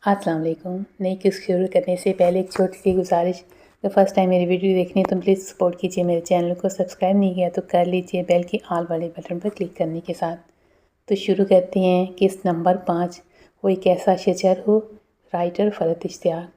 السلام علیکم. نئی قسط شروع کرنے سے پہلے ایک چھوٹی سی گزارش. اگر فرسٹ ٹائم میری ویڈیو دیکھنی ہے تو پلیز سپورٹ کیجیے. میرے چینل کو سبسکرائب نہیں کیا تو کر لیجیے بیل کی آل والے بٹن پر کلک کرنے کے ساتھ. تو شروع کرتے ہیں. قسط نمبر 5. وہ ایک ایسا شجر ہو. رائٹر فرحت اشتیاق.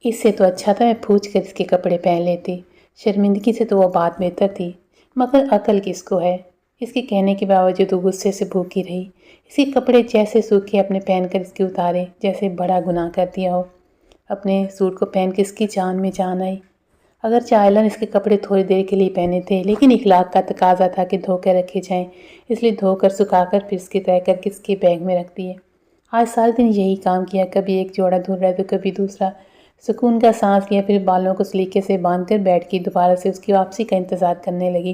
اس سے تو اچھا تھا میں پھوچ کر اس کے کپڑے پہن لیتی. شرمندگی سے تو وہ بات بہتر تھی، مگر عقل کس کو ہے؟ اس کے کہنے کے باوجود وہ غصے سے بھوکی رہی. اس کے کپڑے جیسے سوکھے اپنے پہن کر اس کے اتارے جیسے بڑا گناہ کر دیا ہو. اپنے سوٹ کو پہن کے اس کی جان میں جان آئی. اگرچہ آئلن اس کے کپڑے تھوڑی دیر کے لیے پہنے تھے، لیکن اخلاق کا تقاضا تھا کہ دھو کر رکھے جائیں، اس لیے دھو کر سکھا کر پھر اس کے طے کر کے اس کے بیگ میں رکھ دیے. آج سارے دن یہی کام کیا. کبھی ایک جوڑا دھل رہا تو کبھی دوسرا. سکون کا سانس لیا، پھر بالوں کو سلیقے سے باندھ کر بیٹھ کے دوبارہ سے اس کی واپسی کا انتظار کرنے لگی.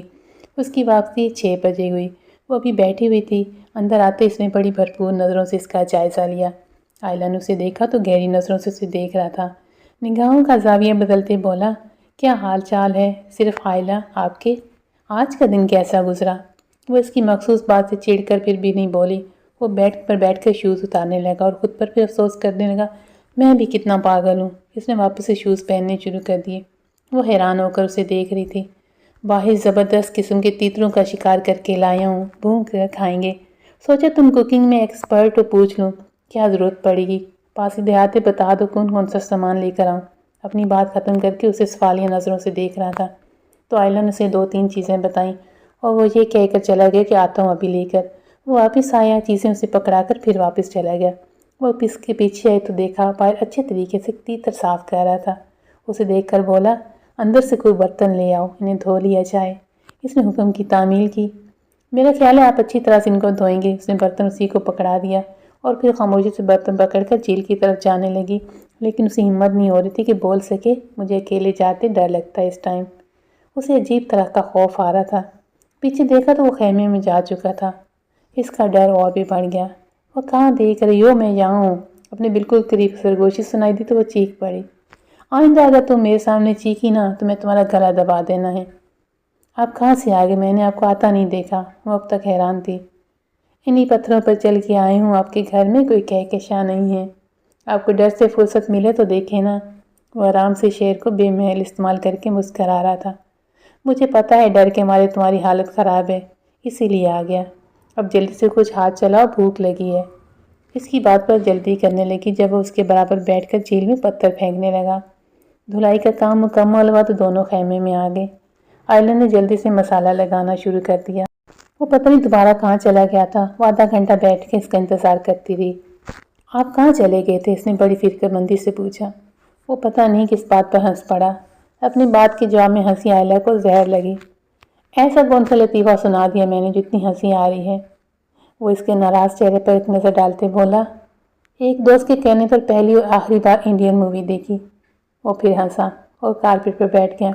اس کی واپسی 6 بجے ہوئی. وہ ابھی بیٹھی ہوئی تھی. اندر آتے اس نے بڑی بھرپور نظروں سے اس کا جائزہ لیا. آئلن اسے دیکھا تو گہری نظروں سے اسے دیکھ رہا تھا. نگاہوں کا زاویہ بدلتے بولا، کیا حال چال ہے؟ صرف آئلہ، آپ کے آج کا دن کیسا گزرا؟ وہ اس کی مخصوص بات سے چڑھ کر پھر بھی نہیں بولی. وہ بیٹھ کر شوز اتارنے لگا اور خود پر پھر افسوس کرنے لگا، میں بھی کتنا پاگل ہوں. اس نے واپس سے شوز پہننے شروع کر دیے. وہ حیران ہو کر اسے دیکھ رہی تھی. باہر زبردست قسم کے تیتروں کا شکار کر کے لایا ہوں، بھون کر کھائیں گے. سوچا تم کوکنگ میں ایکسپرٹ ہو، پوچھ لوں کیا ضرورت پڑے گی. پاس دیہاتے بتا دو کون سا سامان لے کر آؤں. اپنی بات ختم کر کے اسے سوالیہ نظروں سے دیکھ رہا تھا. تو آئلن نے اسے 2-3 چیزیں بتائیں اور وہ یہ کہہ کر چلا گیا کہ آتا ہوں ابھی لے کر. وہ واپس آیا، چیزیں اسے پکڑا کر پھر واپس چلا گیا. وہ اس کے پیچھے آئے تو دیکھا باہر اچھے طریقے سے تیتر صاف کر رہا تھا. اسے دیکھ کر بولا، اندر سے کوئی برتن لے آؤ، انہیں دھو لیا جائے. اس نے حکم کی تعمیل کی. میرا خیال ہے آپ اچھی طرح سے ان کو دھوئیں گے. اس نے برتن اسی کو پکڑا دیا اور پھر خاموشی سے برتن پکڑ کر جھیل کی طرف جانے لگی. لیکن اسے ہمت نہیں ہو رہی تھی کہ بول سکے، مجھے اکیلے جاتے ڈر لگتا ہے اس ٹائم. اسے عجیب طرح کا خوف آ رہا تھا. پیچھے دیکھا تو وہ خیمے میں جا چکا تھا. اس کا ڈر اور بھی بڑھ گیا. وہ کہاں دیکھ رہی ہو؟ میں یہاں ہوں. اپنے بالکل قریب سرگوشی سنائی دی تو وہ چیخ پڑی، آئندہ اگر تم میرے سامنے چیخی نا تو میں تمہارا گلا دبا دینا ہے. آپ کہاں سے آگے؟ میں نے آپ کو آتا نہیں دیکھا. وہ اب تک حیران تھی. انہی پتھروں پر چل کے آئے ہوں. آپ کے گھر میں کوئی کہکشاں نہیں ہے. آپ کو ڈر سے فرصت ملے تو دیکھے نا. وہ آرام سے شعر کو بے محل استعمال کر کے مسکرا رہا تھا. مجھے پتا ہے ڈر کے مارے تمہاری حالت خراب ہے، اسی لیے آ گیا. اب جلدی سے کچھ ہاتھ چلاؤ، بھوک لگی ہے. اس کی بات پر جلدی کرنے لگی. جب وہ اس کے برابر بیٹھ کر جھیل میں پتھر پھینکنے لگا. دھلائی کا کام مکمل ہوا تو دونوں خیمے میں آ گئے. آئلن نے جلدی سے مسالہ لگانا شروع کر دیا. وہ پتہ نہیں دوبارہ کہاں چلا گیا تھا. وہ آدھا گھنٹہ بیٹھ کے اس کا انتظار کرتی رہی. آپ کہاں چلے گئے تھے؟ اس نے بڑی فکر مندی سے پوچھا. وہ پتہ نہیں کس بات پر ہنس پڑا. اپنی بات کے جواب میں ہنسی آئلہ کو زہر لگی. ایسا کون سا لطیفہ سنا دیا میں نے جو اتنی ہنسی آ رہی ہے؟ وہ اس کے ناراض چہرے پر ایک نظر ڈالتے بولا، ایک دوست کے کہنے پر پہلی اور آخری بار انڈین مووی دیکھی. وہ پھر ہنسا اور کارپیٹ پر بیٹھ گیا.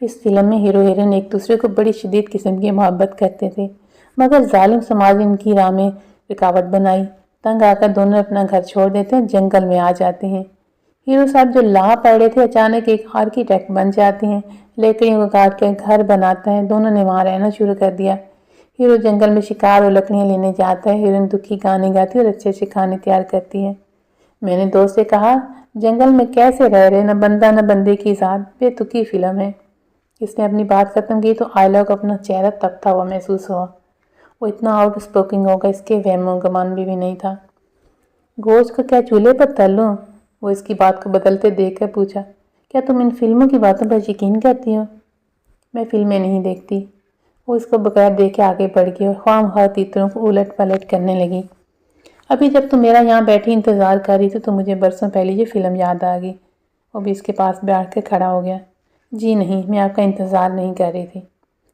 اس فلم میں ہیرو ہیروئن ایک دوسرے کو بڑی شدید قسم کی محبت کرتے تھے، مگر ظالم سماج نے ان کی راہ میں رکاوٹ بنائی. تنگ آ کر دونوں اپنا گھر چھوڑ دیتے ہیں، جنگل میں آ جاتے ہیں. ہیرو صاحب جو لاہ پڑے تھے اچانک ایک آرکیٹیکٹ بن جاتے ہیں، لکڑیوں کو کاٹ کے گھر بناتا ہے. دونوں نے وہاں رہنا شروع کر دیا. ہیرو جنگل میں شکار اور لکڑیاں لینے جاتا ہے. ہیروئن دکھی گانے گاتی اور اچھے اچھے کھانے تیار کرتی ہے. میں نے دوست سے کہا، جنگل میں کیسے رہ رہے، نہ بندہ نہ بندے کی ذات، بے تکی فلم ہے. اس نے اپنی بات ختم کی تو آئلہ کو اپنا چہرہ تپتا ہوا محسوس ہوا. وہ اتنا آؤٹ اسپوکنگ ہوگا اس کے وہم و گمان بھی نہیں تھا. گوشت کو کیا چولہے پر تل لوں؟ وہ اس کی بات کو بدلتے دیکھ کر پوچھا. کیا تم ان فلموں کی باتوں پر یقین کرتی ہو؟ میں فلمیں نہیں دیکھتی. وہ اس کو بغیر دیکھے آگے بڑھ گئی اور خواہ تیتروں کو الٹ پلٹ کرنے لگی. ابھی جب تم میرا یہاں بیٹھی انتظار کر رہی تھی تو مجھے برسوں پہلے یہ فلم یاد آ گئی. وہ بھی اس کے پاس بیٹھ کر کھڑا ہو گیا. جی نہیں، میں آپ کا انتظار نہیں کر رہی تھی.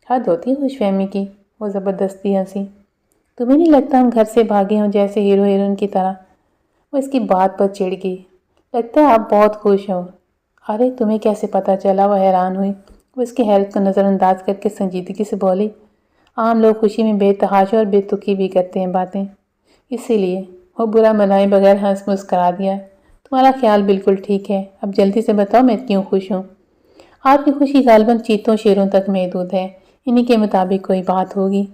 حد ہوتی ہے خوش فہمی کی. وہ زبردستی ہنسی. تمہیں نہیں لگتا ہم گھر سے بھاگے ہوں جیسے ہیرو ہیروئن کی طرح؟ وہ اس کی بات پر چڑھ گئی. لگتا ہے آپ بہت خوش ہو. ارے تمہیں کیسے پتہ چلا؟ وہ حیران ہوئی. وہ اس کی حیرت کو نظر انداز کر کے سنجیدگی سے بولی، عام لوگ خوشی میں بے تحاشا اور بے تکی بھی کرتے ہیں باتیں، اسی لیے. وہ برا منائے بغیر ہنس مسکرا دیا. تمہارا خیال بالکل ٹھیک ہے. اب جلدی سے بتاؤ میں کیوں خوش ہوں؟ آپ کی خوشی غالباً چیتوں شیروں تک محدود ہے. انہی کے مطابق کوئی بات ہوگی.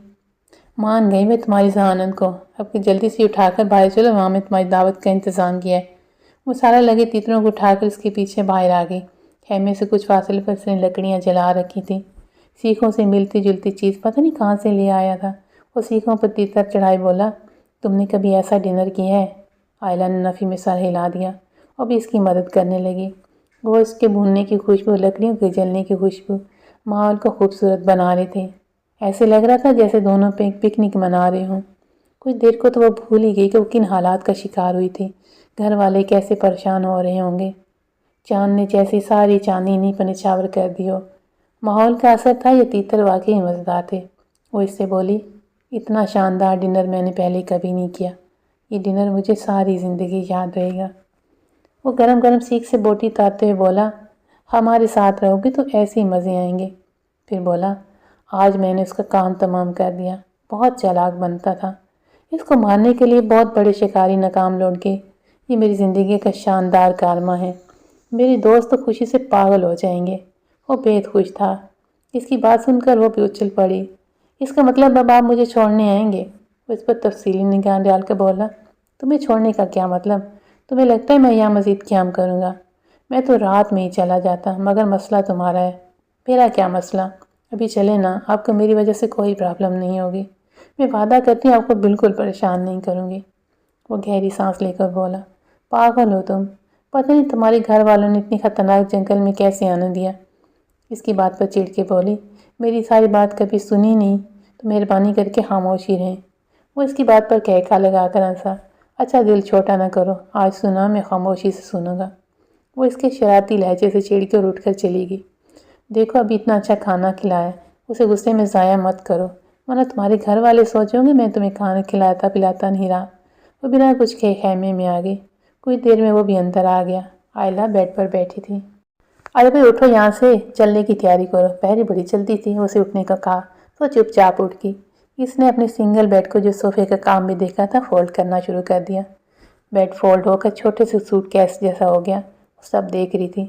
مان گئی میں تمہاری ذہانت کو. اب کہ جلدی سے اٹھا کر باہر چلو، وہاں میں تمہاری دعوت کا انتظام کیا ہے. وہ سارا لگے تیتروں کو اٹھا کر اس کے پیچھے باہر آ گئی۔ خیمے سے کچھ فاصلے پر اس نے لکڑیاں جلا رکھی تھیں۔ سیخوں سے ملتی جلتی چیز پتہ نہیں کہاں سے لے آیا تھا۔ وہ سیخوں پر تیتر چڑھائے بولا، تم نے کبھی ایسا ڈنر کیا ہے؟ آئلہ نے نفی میں سر ہلا دیا اور بھی اس کی مدد کرنے لگی۔ گوشت کے بھوننے کی خوشبو، لکڑیوں کے جلنے کی خوشبو ماحول کو خوبصورت بنا رہے تھے۔ ایسے لگ رہا تھا جیسے دونوں پہ پکنک منا رہے ہوں۔ کچھ دیر کو تو وہ بھول ہی گئی کہ وہ کن حالات کا شکار ہوئی تھی، گھر والے کیسے پریشان ہو رہے ہوں گے۔ چاند نے جیسی ساری چاندنی انہیں پر نچھاور کر دی ہو۔ ماحول کا اثر تھا یا تیتر واقعی مزیدار تھے؟ وہ اس سے بولی، اتنا شاندار ڈنر میں نے پہلے کبھی نہیں کیا۔ یہ ڈنر مجھے ساری زندگی یاد رہے گا۔ وہ گرم گرم سیخ سے بوٹی اتارتے ہوئے بولا، ہمارے ساتھ رہو گے تو ایسے ہی مزے آئیں گے۔ پھر بولا، آج میں نے اس کا کام تمام کر دیا۔ بہت چالاک بنتا تھا۔ اس کو مارنے کے لیے بہت بڑے شکاری ناکام لوٹ گئے۔ یہ میری زندگی کا شاندار کارنامہ ہے۔ میری دوست تو خوشی سے پاگل ہو جائیں گے۔ وہ بہت خوش تھا۔ اس کی بات سن کر وہ بھی اچھل پڑی۔ اس کا مطلب اب آپ مجھے چھوڑنے آئیں گے؟ وہ اس پر تفصیلی نگاہ ڈال کر بولا، تمہیں چھوڑنے کا کیا مطلب؟ تمہیں لگتا ہے میں یہاں مزید قیام کروں گا؟ میں تو رات میں ہی چلا جاتا، مگر مسئلہ تمہارا ہے۔ میرا کیا مسئلہ؟ ابھی چلے نا، آپ کو میری وجہ سے کوئی پرابلم نہیں ہوگی۔ میں وعدہ کرتی ہوں آپ کو بالکل پریشان نہیں کروں گی۔ وہ گہری سانس لے کر بولا، پاگل ہو تم؟ پتہ نہیں تمہارے گھر والوں نے اتنی خطرناک جنگل میں کیسے آنے دیا؟ اس کی بات پر چڑھ کے بولی، میری ساری بات کبھی سنی نہیں تو مہربانی کر کے خاموشی رہیں۔ وہ اس کی بات پر کہکا لگا کر ہنسا، اچھا دل چھوٹا نہ کرو، آج سنا میں خاموشی سے سنوں گا۔ وہ اس کے شرارتی لہجے سے چڑھ کر اٹھ کر چلی گئی۔ دیکھو ابھی اتنا اچھا کھانا کھلایا، اسے غصے میں ضائع مت کرو، ورنہ تمہارے گھر والے سوچیں گے میں تمہیں کھانا کھلاتا پلاتا نہیں رہا۔ وہ بنا کچھ کہے خیمے میں آ گئی۔ کچھ دیر میں وہ بھی اندر آ گیا۔ آئلہ بیڈ پر بیٹھی تھی۔ ارے بھائی اٹھو یہاں سے، چلنے کی تیاری کرو، پہری بڑی جلدی تھی۔ اسے اٹھنے کا کہا تو چپ چاپ اٹھ گئی۔ اس نے اپنے سنگل بیڈ کو جو صوفے کا کام میں دیکھا تھا فولڈ کرنا شروع کر دیا۔ بیڈ فولڈ ہو کر چھوٹے سے سوٹ کیس جیسا ہو گیا۔ وہ سب دیکھ رہی تھی۔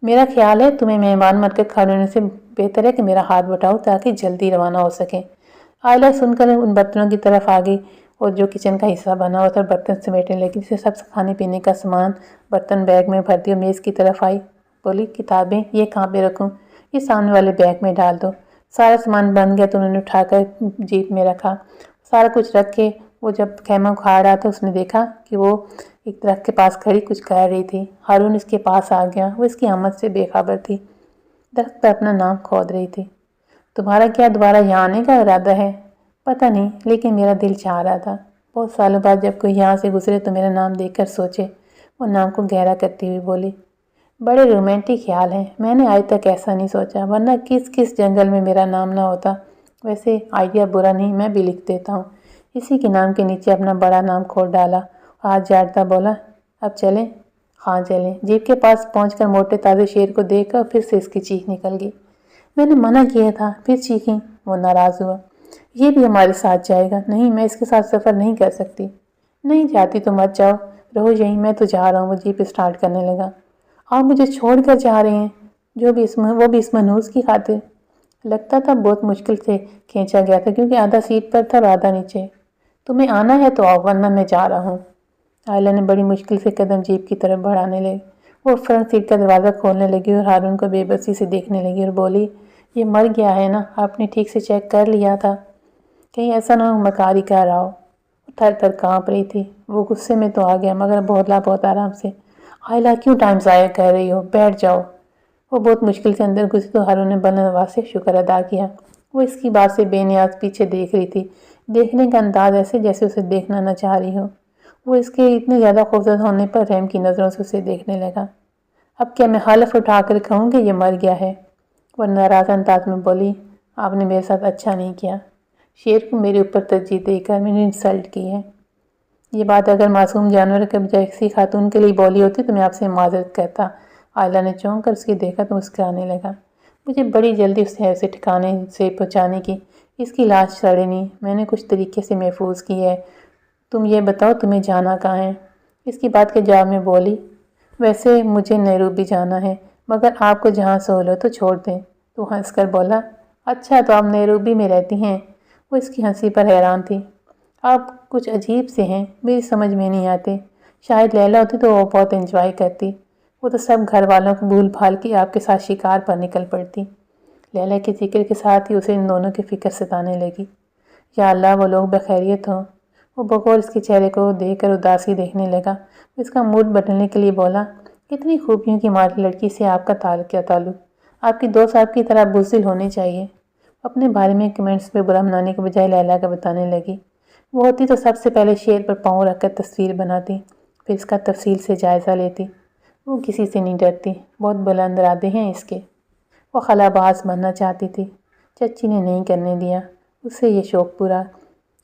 میرا خیال ہے تمہیں مہمان بن کر کھڑے ہونے سے بہتر ہے کہ میرا ہاتھ بٹاؤ تاکہ جلدی روانہ ہو سکیں۔ آئلہ سن کر ان برتنوں کی طرف آ گئی اور جو کچن کا حصہ بنا ہوا تھا برتن سمیٹنے لگی۔ جسے سب کھانے پینے کا سامان برتن بیگ میں بھر دیا، میز کی طرف آئی، بولی، کتابیں یہ کہاں پہ رکھوں؟ یہ سامنے والے بیگ میں ڈال دو۔ سارا سامان بن گیا تو انہوں نے اٹھا کر جیپ میں رکھا۔ سارا کچھ رکھ کے وہ جب خیمہ اکھاڑ رہا تھا اس نے دیکھا کہ وہ ایک درخت کے پاس کھڑی کچھ کر رہی تھی۔ ہارون اس کے پاس آ گیا۔ وہ اس کی آمد سے بے خبر تھی۔ درخت پر اپنا نام کھود رہی تھی۔ تمہارا کیا دوبارہ یہاں آنے کا ارادہ ہے؟ پتہ نہیں، لیکن میرا دل چاہ رہا تھا بہت سالوں بعد جب کوئی یہاں سے گزرے تو میرا نام دیکھ کر سوچے۔ وہ نام کو گہرا کرتی ہوئی بولی، بڑے رومانٹک خیال ہیں، میں نے آج تک ایسا نہیں سوچا، ورنہ کس جنگل میں میرا نام نہ ہوتا۔ ویسے آئیڈیا برا نہیں، میں بھی لکھ دیتا ہوں۔ اسی کے نام کے نیچے اپنا بڑا نام کھود ڈالا۔ ہاتھ جاڑتا بولا، اب چلیں؟ ہاں چلیں۔ جیپ کے پاس پہنچ کر موٹے تازے شیر کو دیکھ کر پھر سے اس کی چیخ نکل گئی، میں نے منع کیا تھا، پھر چیخیں۔ وہ ناراض ہوا، یہ بھی ہمارے ساتھ جائے گا؟ نہیں، میں اس کے ساتھ سفر نہیں کر سکتی۔ نہیں جاتی تو مت جاؤ، رہو یہیں، میں تو جا رہا ہوں۔ وہ جیپ اسٹارٹ کرنے لگا۔ آپ مجھے چھوڑ کر جا رہے ہیں؟ وہ بھی اس منحوس کی خاطر؟ لگتا تھا بہت مشکل سے کھینچا گیا تھا کیونکہ آدھا سیٹ پر تھا اور آدھا نیچے۔ تمہیں آنا ہے تو آؤ ورنہ میں جا رہا ہوں۔ آئلہ نے بڑی مشکل سے قدم جیپ کی طرف بڑھانے لگی۔ وہ فرنٹ سیٹ کا دروازہ کھولنے لگی اور ہارون کو بے بسی سے دیکھنے لگی اور بولی، یہ مر گیا ہے نا؟ آپ نے ٹھیک سے چیک کر لیا تھا؟ کہیں ایسا نہ ہو مکاری کر رہا ہو۔ وہ تھر تھر کانپ رہی تھی۔ وہ غصے میں تو آ گیا مگر بولا بہت آرام سے، آئلہ کیوں ٹائم ضائع کر رہی ہو، بیٹھ جاؤ۔ وہ بہت مشکل سے اندر گھسی تو ہارون نے بلند آواز سے شکر ادا کیا۔ وہ اس کی بات سے بے نیاز پیچھے دیکھ رہی تھی، دیکھنے کا انداز ایسے جیسے اسے دیکھنا نہ چاہ رہی ہو۔ وہ اس کے اتنے زیادہ خوفزدہ ہونے پر رحم کی نظروں سے اسے دیکھنے لگا۔ اب کیا میں حلف اٹھا کر کہوں کہ یہ مر گیا ہے؟ وہ ناراض انداز میں بولی، آپ نے میرے ساتھ اچھا نہیں کیا، شیر کو میرے اوپر ترجیح دے کر میں نے انسلٹ کی ہے۔ یہ بات اگر معصوم جانور کے بجائے کسی خاتون کے لیے بولی ہوتی تو میں آپ سے معذرت کرتا۔ آئلہ نے چونک کر اس کی دیکھا تو مسکرانے لگا، مجھے بڑی جلدی اسے ٹھکانے سے پہنچانے کی، اس کی لاش سڑے نہیں، میں نے کچھ طریقے سے محفوظ کی ہے۔ تم یہ بتاؤ تمہیں جانا کہاں ہے؟ اس کی بات کے جواب میں بولی، ویسے مجھے نیروبی جانا ہے مگر آپ کو جہاں سہولت تو چھوڑ دیں۔ تو ہنس کر بولا، اچھا تو آپ نیروبی میں رہتی ہیں؟ وہ اس کی ہنسی پر حیران تھی۔ آپ کچھ عجیب سے ہیں، میری سمجھ میں نہیں آتے۔ شاید لیلا ہوتی تو وہ بہت انجوائے کرتی، وہ تو سب گھر والوں کو بھول بھال کے آپ کے ساتھ شکار پر نکل پڑتی۔ لیلا کے ذکر کے ساتھ ہی اسے ان دونوں کی فکر ستانے لگی۔ یا اللہ وہ لوگ بخیریت ہوں۔ وہ بغور اس کے چہرے کو دیکھ کر اداسی دیکھنے لگا۔ اس کا موڈ بدلنے کے لیے بولا، اتنی خوبیوں کی ماری لڑکی سے آپ کا کیا تعلق؟ آپ کی دوست آپ کی طرح بزدل ہونی چاہیے۔ اپنے بارے میں کمنٹس پہ برا منانے کے بجائے لیلا کا بتانے لگی۔ وہ ہوتی تو سب سے پہلے شیر پر پاؤں رکھ کر تصویر بناتی، پھر اس کا تفصیل سے جائزہ لیتی۔ وہ کسی سے نہیں ڈرتی، بہت بلند ارادے ہیں اس کے۔ وہ خلاباز بننا چاہتی تھی، چچی نے نہیں کرنے دیا، اس سے یہ شوق پورا۔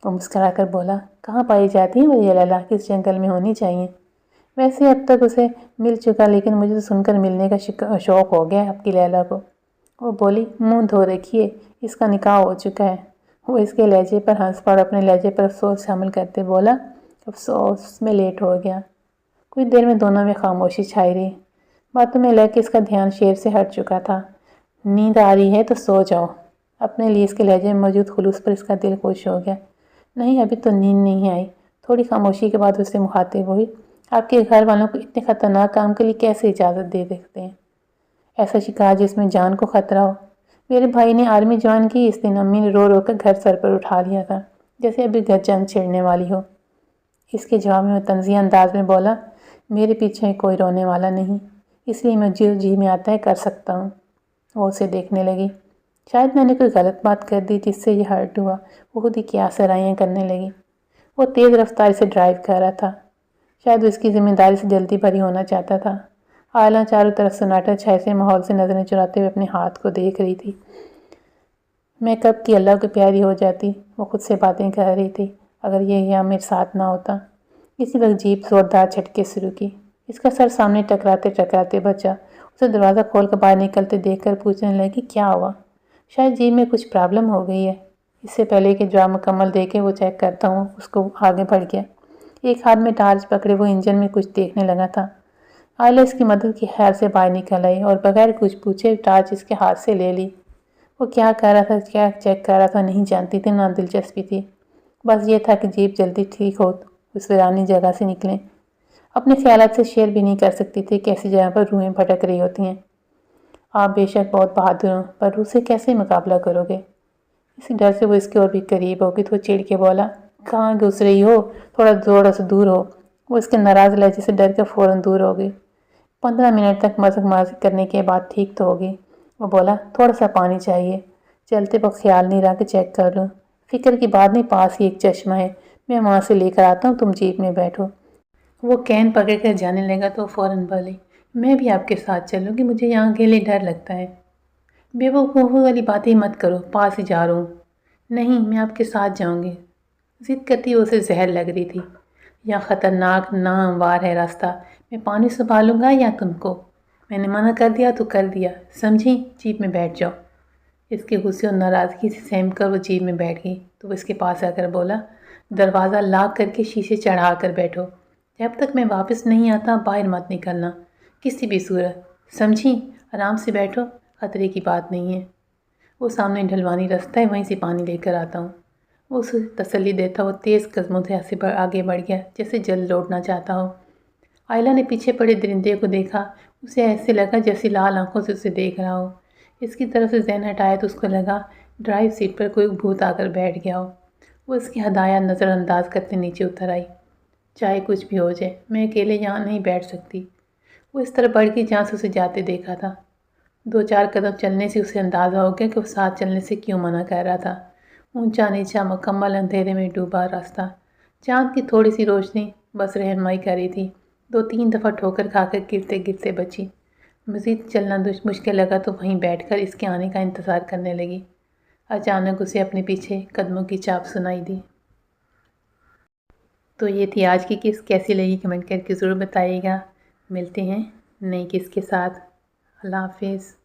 وہ مسکرا کر بولا، کہاں پائی جاتی ہیں وہ یہ لیلا؟ کس جنگل میں ہونی چاہیے؟ ویسے اب تک اسے مل چکا، لیکن مجھے تو سن کر ملنے کا شوق ہو گیا آپ کی لیلا کو۔ وہ بولی، منہ دھو رکھیے، اس کا نکاح ہو چکا ہے۔ وہ اس کے لہجے پر ہنس پڑ اپنے لہجے پر افسوس شامل کرتے بولا، افسوس میں لیٹ ہو گیا۔ کچھ دیر میں دونوں میں خاموشی چھائی رہی۔ باتوں میں لگ کے اس کا دھیان شیر سے ہٹ چکا تھا۔ نیند آ رہی ہے تو سو جاؤ۔ اپنے لیے اس کے لہجے میں موجود خلوص پر اس کا دل خوش ہو گیا۔ نہیں، ابھی تو نیند نہیں آئی۔ تھوڑی خاموشی کے بعد اس سے مخاطب ہوئی، آپ کے گھر والوں کو اتنے خطرناک کام کے لیے کیسے اجازت دے دیتے ہیں؟ ایسا شکار جس میں جان کو خطرہ ہو۔ میرے بھائی نے آرمی جوائن کی، اس دن امی نے رو رو کر گھر سر پر اٹھا لیا تھا، جیسے ابھی گھر جنگ چھڑنے والی ہو۔ اس کے جواب میں طنزیہ انداز میں بولا، میرے پیچھے کوئی رونے والا نہیں، اس لیے میں جو جی میں آتا ہے کر سکتا ہوں۔ وہ اسے دیکھنے لگی۔ شاید میں نے کوئی غلط بات کر دی جس سے یہ ہرٹ ہوا۔ وہ خود ہی کیا سرائیاں کرنے لگی۔ وہ تیز رفتاری سے ڈرائیو کر رہا تھا، شاید وہ اس کی ذمہ داری سے جلدی بھری ہونا چاہتا تھا۔ عائلہ چاروں طرف سناٹا چھائے سے ماحول سے نظریں چراتے ہوئے اپنے ہاتھ کو دیکھ رہی تھی۔ میں کب کی اللہ کو پیاری ہو جاتی، وہ خود سے باتیں کر رہی تھی، اگر یہ یہاں میرے ساتھ نہ ہوتا۔ اسی وقت جیپ زوردار جھٹکے شروع کی۔ اس کا سر سامنے ٹکراتے ٹکراتے بچا۔ اسے دروازہ کھول کر باہر نکلتے دیکھ کر پوچھنے لگی، کیا ہوا؟ شاید جیپ میں کچھ پرابلم ہو گئی ہے۔ اس سے پہلے کہ جواب مکمل دے کے وہ چیک کرتا ہوں، اس کو آگے بڑھ گیا۔ ایک ہاتھ میں ٹارچ پکڑے وہ انجن میں کچھ دیکھنے لگا تھا۔ عائلہ اس کی مدد کے خیال سے باہر نکل آئی اور بغیر کچھ پوچھے ٹارچ اس کے ہاتھ سے لے لی۔ وہ کیا کر رہا تھا، کیا چیک کر رہا تھا نہیں جانتی تھی، نہ دلچسپی تھی۔ بس یہ تھا کہ جیپ جلدی ٹھیک ہو، اس ویرانی جگہ سے نکلیں۔ اپنے خیالات سے شیئر بھی نہیں کر سکتی تھی کہ ایسی جگہ پر روحیں بھٹک رہی ہوتی ہیں۔ آپ بے شک بہت بہادر ہوں، پر روح سے کیسے مقابلہ کرو گے؟ اسی ڈر سے وہ اس کے اور بھی قریب ہو گئی تو وہ چڑ کے بولا، کہاں گھس رہی ہو، تھوڑا سا دور ہو۔ وہ اس کے ناراض لہجے سے ڈر کے فوراً دور ہو گئی۔ 15 منٹ تک مزق مازق کرنے کے بعد ٹھیک تو ہوگی۔ وہ بولا، تھوڑا سا پانی چاہیے؟ چلتے وقت خیال نہیں رہا کہ چیک کر لوں۔ فکر کی بات نہیں، پاس ہی ایک چشمہ ہے، میں وہاں سے لے کر آتا ہوں، تم جیپ میں بیٹھو۔ وہ کین پکڑ کر جانے لگا تو فوراً بولی، میں بھی آپ کے ساتھ چلوں گی، مجھے یہاں اکیلے ڈر لگتا ہے۔ بے وقوفی والی باتیں مت کرو، پاس ہی جا رہا ہوں۔ نہیں، میں آپ کے ساتھ جاؤں گی۔ ضد کرتی اسے زہر لگ رہی تھی۔ یہاں خطرناک ناہموار ہے راستہ، میں پانی سنبھالوں گا یا تم کو؟ میں نے منع کر دیا تو کر دیا، سمجھی؟ جیپ میں بیٹھ جاؤ۔ اس کے غصے اور ناراضگی سے سہم کر وہ جیپ میں بیٹھ گئی تو وہ اس کے پاس آ کر بولا، دروازہ لاک کر کے شیشے چڑھا کر بیٹھو، جب تک میں واپس نہیں آتا باہر مت نکلنا کسی بھی صورت، سمجھی؟ آرام سے بیٹھو، خطرے کی بات نہیں ہے۔ وہ سامنے ڈھلوانی راستہ ہے، وہیں سے پانی لے کر آتا ہوں۔ وہ اسے تسلی دیتا وہ تیز قدموں سے آگے بڑھ گیا، جیسے جلد لوٹنا چاہتا ہو۔ عائلہ نے پیچھے پڑے درندے کو دیکھا، اسے ایسے لگا جیسے لال آنکھوں سے اسے دیکھ رہا ہو۔ اس کی طرف سے ذہن ہٹایا تو اس کو لگا ڈرائیو سیٹ پر کوئی بھوت آ کر بیٹھ گیا ہو۔ وہ اس کی ہدایات نظر انداز کرتے نیچے اتر آئی۔ چاہے کچھ بھی ہو جائے، میں اکیلے یہاں نہیں بیٹھ سکتی۔ وہ اس طرح بڑھ گئی جہاں سے اسے جاتے دیکھا تھا۔ 2-4 قدم چلنے سے اسے اندازہ ہو گیا کہ وہ ساتھ چلنے سے کیوں منع کر رہا تھا۔ اونچا نیچا مکمل اندھیرے میں ڈوبا راستہ، چاند کی تھوڑی سی روشنی بس رہنمائی کر رہی تھی۔ 2-3 دفعہ ٹھوکر کھا کر گرتے گرتے بچی۔ مزید چلنا مشکل لگا تو وہیں بیٹھ کر اس کے آنے کا انتظار کرنے لگی۔ اچانک اسے اپنے پیچھے قدموں کی چاپ سنائی دی۔ تو یہ تھی آج کی قصہ، کیسی لگی کمنٹ کر کے ضرور بتائیے گا۔ ملتے ہیں نئی قصہ کے ساتھ۔ اللہ حافظ۔